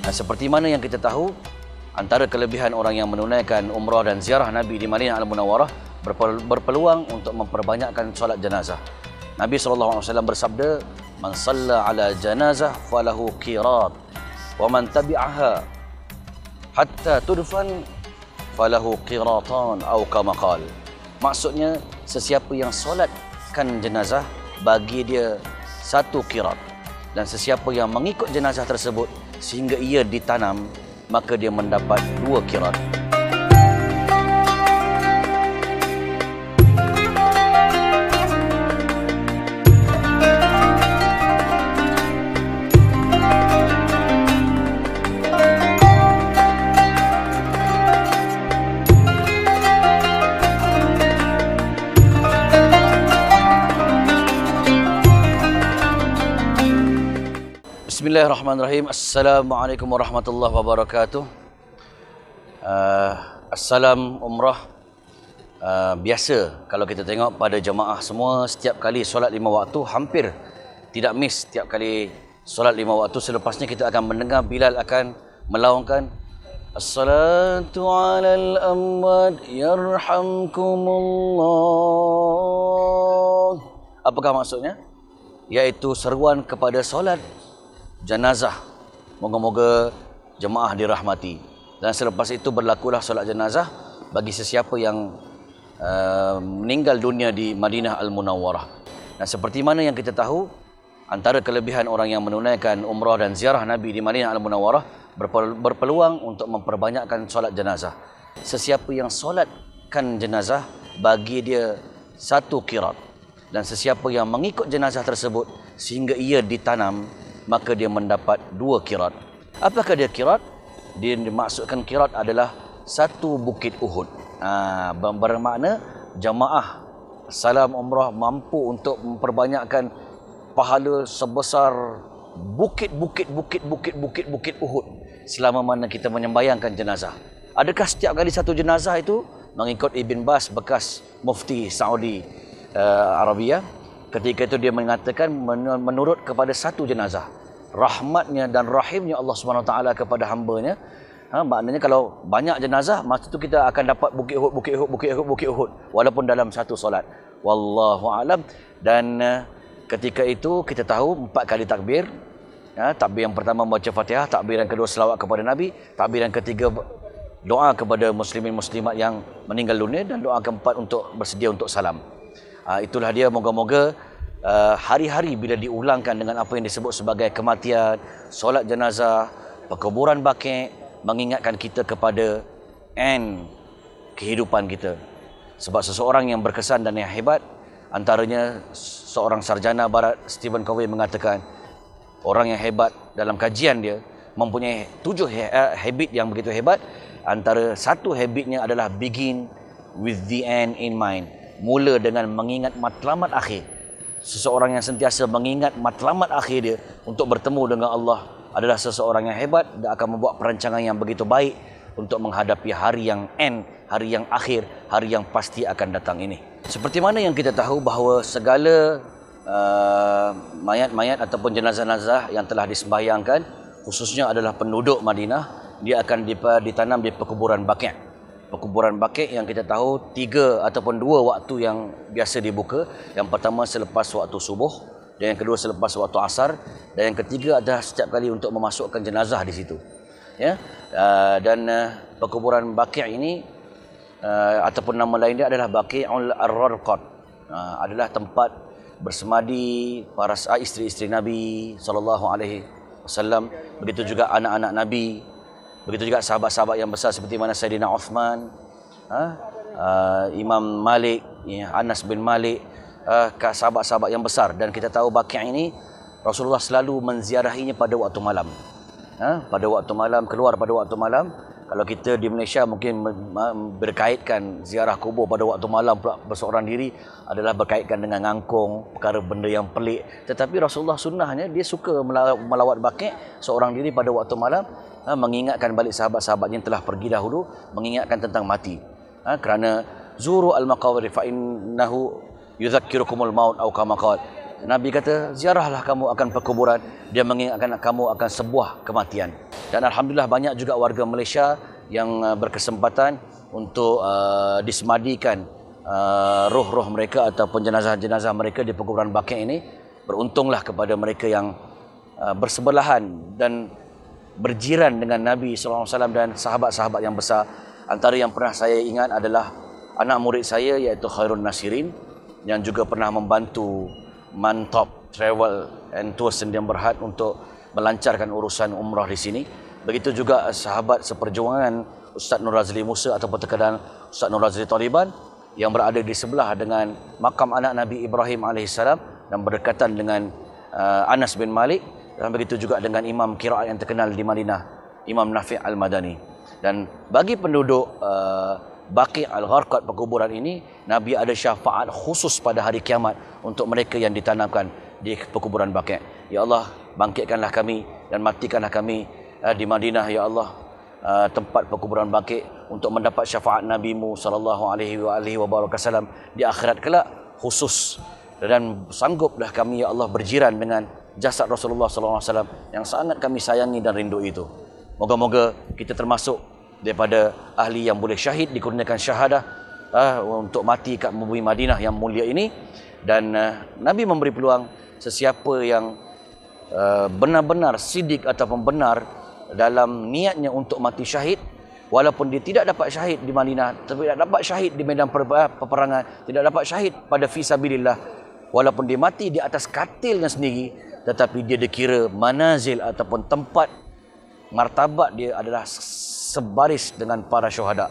Dan seperti mana yang kita tahu, antara kelebihan orang yang menunaikan umrah dan ziarah Nabi di Madinah Al-Munawwarah berpeluang untuk memperbanyakkan solat jenazah. Nabi SAW bersabda, "Man shalla ala janazah falahu qirat, wa man tabi'aha hatta tudfan falahu qiratan atau kama qala." Maksudnya, sesiapa yang solatkan jenazah bagi dia satu qirat, dan sesiapa yang mengikut jenazah tersebut sehingga ia ditanam, maka dia mendapat 2 qirat. Bismillahirrahmanirrahim. Assalamualaikum warahmatullahi wabarakatuh. Assalam umrah. Biasa kalau kita tengok pada jemaah semua, setiap kali solat 5 waktu hampir tidak miss. Setiap kali solat 5 waktu, selepasnya kita akan mendengar Bilal akan melaungkan As-salatu alal amwat yarhamkumullah. Apakah maksudnya? Iaitu seruan kepada solat jenazah. Moga-moga jemaah dirahmati. Dan selepas itu berlakulah solat jenazah bagi sesiapa yang meninggal dunia di Madinah Al-Munawwarah. Dan seperti mana yang kita tahu, antara kelebihan orang yang menunaikan umrah dan ziarah Nabi di Madinah Al-Munawwarah berpeluang untuk memperbanyakkan solat jenazah. Sesiapa yang solatkan jenazah bagi dia satu qirat, dan sesiapa yang mengikut jenazah tersebut sehingga ia ditanam, maka dia mendapat 2 qirat. Apakah dia qirat? Dia dimaksudkan qirat adalah satu bukit Uhud. Bermakna jamaah salam umrah mampu untuk memperbanyakkan pahala sebesar bukit Uhud selama mana kita menyembayangkan jenazah. Adakah setiap kali satu jenazah itu? Mengikut Ibn Bas, bekas mufti Saudi Arabia, ketika itu dia mengatakan menurut kepada satu jenazah, rahmatnya dan rahimnya Allah SWT kepada hambanya. Maknanya kalau banyak jenazah, masa itu kita akan dapat bukit Uhud walaupun dalam satu solat. Wallahu alam. Dan ketika itu kita tahu 4 kali takbir. Takbir yang pertama membaca Fatihah, takbir yang kedua selawat kepada Nabi, takbir yang ketiga doa kepada muslimin muslimat yang meninggal dunia, dan doa keempat untuk bersedia untuk salam. Itulah dia, moga-moga hari-hari bila diulangkan dengan apa yang disebut sebagai kematian, solat jenazah, perkuburan baqi', mengingatkan kita kepada end kehidupan kita. Sebab seseorang yang berkesan dan yang hebat, antaranya seorang sarjana barat, Stephen Covey, mengatakan orang yang hebat dalam kajian dia mempunyai 7 habit yang begitu hebat. Antara satu habitnya adalah begin with the end in mind. Mula dengan mengingat matlamat akhir. Seseorang yang sentiasa mengingat matlamat akhir dia untuk bertemu dengan Allah adalah seseorang yang hebat dan akan membuat perancangan yang begitu baik untuk menghadapi hari yang end, hari yang akhir, hari yang pasti akan datang ini. Seperti mana yang kita tahu bahawa segala mayat-mayat ataupun jenazah-jenazah yang telah disembahyangkan, khususnya adalah penduduk Madinah, dia akan ditanam di perkuburan baqi'. Perkuburan baqi' yang kita tahu 3 ataupun 2 waktu yang biasa dibuka. Yang pertama selepas waktu subuh, dan yang kedua selepas waktu asar, dan yang ketiga adalah setiap kali untuk memasukkan jenazah di situ. Dan perkuburan baqi' ini ataupun nama lain dia adalah Baqi'ul Ar-Rarqad, adalah tempat bersemadi para isteri-isteri Nabi SAW, begitu juga anak-anak Nabi, begitu juga sahabat-sahabat yang besar seperti mana Sayyidina Uthman, Imam Malik, Anas bin Malik, sahabat-sahabat yang besar. Dan kita tahu Baqi' ini Rasulullah selalu menziarahinya pada waktu malam. Pada waktu malam, keluar pada waktu malam. Kalau kita di Malaysia mungkin berkaitkan ziarah kubur pada waktu malam pula berseorang diri adalah berkaitkan dengan ngangkung, perkara benda yang pelik. Tetapi Rasulullah sunnahnya dia suka melawat Baqi' seorang diri pada waktu malam, mengingatkan balik sahabat-sahabat yang telah pergi dahulu, mengingatkan tentang mati. Kerana zuru al-maqabir fa innahu yudhakkirukumul maut atau kama qala. Nabi kata, ziarahlah kamu akan perkuburan, dia mengingatkan kamu akan sebuah kematian. Dan alhamdulillah banyak juga warga Malaysia yang berkesempatan untuk disemadikan roh-roh mereka ataupun jenazah-jenazah mereka di perkuburan Baqi' ini. Beruntunglah kepada mereka yang bersebelahan dan berjiran dengan Nabi SAW dan sahabat-sahabat yang besar. Antara yang pernah saya ingat adalah anak murid saya iaitu Khairun Nasirin, yang juga pernah membantu Mantop Travel and Tour Sdn Bhd untuk melancarkan urusan umrah di sini. Begitu juga sahabat seperjuangan Ustaz Nur Razli Musa ataupun terkenal Ustaz Nur Razli Taliban yang berada di sebelah dengan makam anak Nabi Ibrahim AS dan berdekatan dengan Anas bin Malik, dan begitu juga dengan imam qiraat yang terkenal di Madinah, Imam Nafi' Al-Madani. Dan bagi penduduk Baqi' Al-Gharqad perkuburan ini, Nabi ada syafaat khusus pada hari kiamat untuk mereka yang ditanamkan di perkuburan Baqi'. Ya Allah, bangkitkanlah kami dan matikanlah kami di Madinah, ya Allah, tempat perkuburan Baqi', untuk mendapat syafaat Nabi-Mu sallallahu alaihi wasallam di akhirat kelak khusus. Dan sangguplah kami, ya Allah, berjiran dengan jasad Rasulullah sallallahu alaihi wasallam yang sangat kami sayangi dan rindu itu. Moga-moga kita termasuk daripada ahli yang boleh syahid, dikurniakan syahadah untuk mati kat bumi Madinah yang mulia ini. Dan Nabi memberi peluang sesiapa yang benar-benar sidik ataupun benar dalam niatnya untuk mati syahid, walaupun dia tidak dapat syahid di Madinah, tidak dapat syahid di medan peperangan, tidak dapat syahid pada fisabilillah, walaupun dia mati di atas katilnya sendiri, tetapi dia dikira manazil ataupun tempat martabat dia adalah sebaris dengan para syuhada.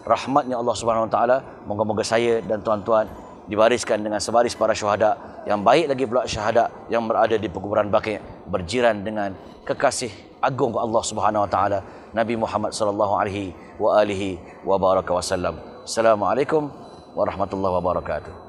Rahmatnya Allah Subhanahu Wa Taala, moga-moga saya dan tuan-tuan dibariskan dengan sebaris para syuhada, yang baik lagi pula syuhada yang berada di perkuburan Baqi', berjiran dengan kekasih agung Allah Subhanahu Wa Taala, Nabi Muhammad sallallahu alaihi wa alihi wa baraka wasallam. Assalamualaikum warahmatullahi wabarakatuh.